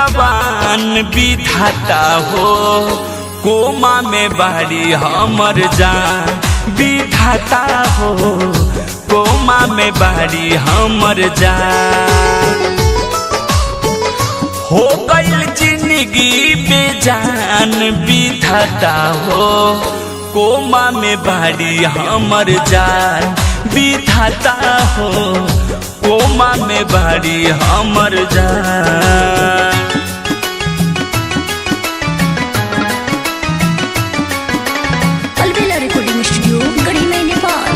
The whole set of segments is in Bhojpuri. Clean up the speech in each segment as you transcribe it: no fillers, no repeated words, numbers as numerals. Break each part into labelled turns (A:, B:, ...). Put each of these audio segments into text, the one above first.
A: भगवान विधाता हो, कोमा में बाड़ी हमर जान विधाता हो, कोमा में बाड़ी हमर जान। हो गइल जिंदगी बेजान विधाता हो, कोमा में बाड़ी हमर जान विधाता हो, कोमा में बाड़ी हमर जान।
B: अलबेला रिकॉर्डिंग स्टूडियो गढ़ी में नेपाल।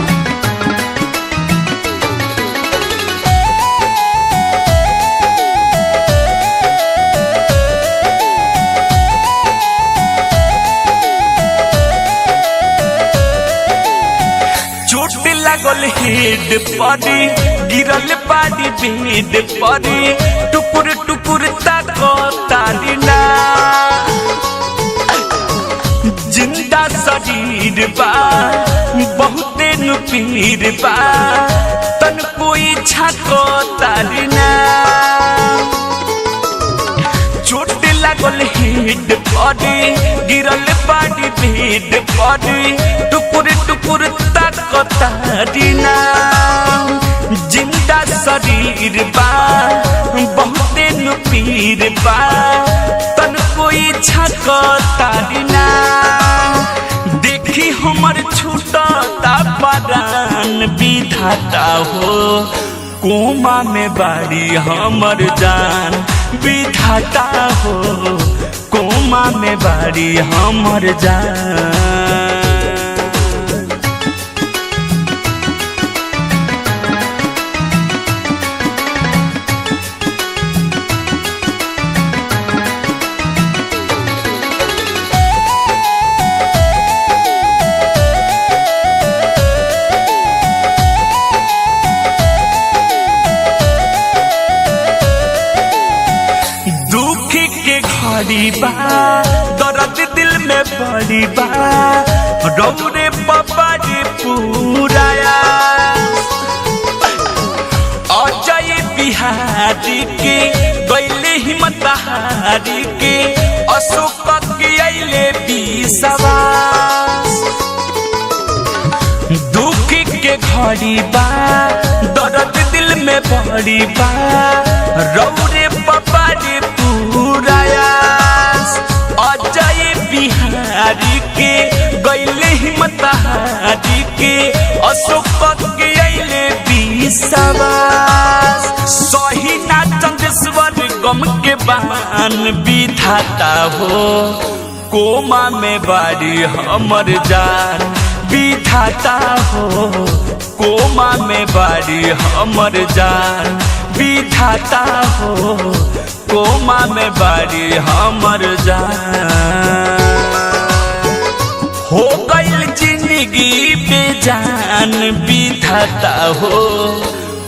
A: चोट लागल हेड परी, गिरल पानी बेड परी, टुकुर टुकुर ताको तारीना। जिंदा शरीर बा बहुते नुपीर बा, तन कोई छाको तारीना। चोट लागल हेड परी, गिरल पानी बेड परी, टुकुर टुकुर ताको तारीना। जिंदा शरीर बा बहुते नुपीर बा, तन कोई छाको तारीना। देखी हमर छूटता परान विधाता हो, कोमा में बाड़ी हमर जान विधाता हो, कोमा में बाड़ी हमर जान। बा दर्द दिल में बड़ी बा, रौरे पापा जी पूराया। अजय बिहारी के गैले हिम्मत हारी के, अशोक के अइले विश्वास। दुख के घड़ी बा दर्द दिल में बड़ी बा, रौरे पापा जी पूराया। अजय बिहारी के गैले हिम्मत हारी के, अशोक के अइले विश्वास। सही ना चंदेश्वर गम के बान विधाता हो, कोमा में बाड़ी हमर जान विधाता हो, कोमा में बाड़ी हमर जान विधाता हो, कोमा में बाड़ी हमर जान। हो गइल जिंदगी बेजान विधाता हो,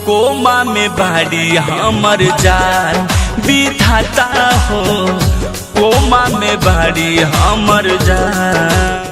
A: कोमा में बाड़ी हमर जान विधाता हो, कोमा में बाड़ी हमर जान।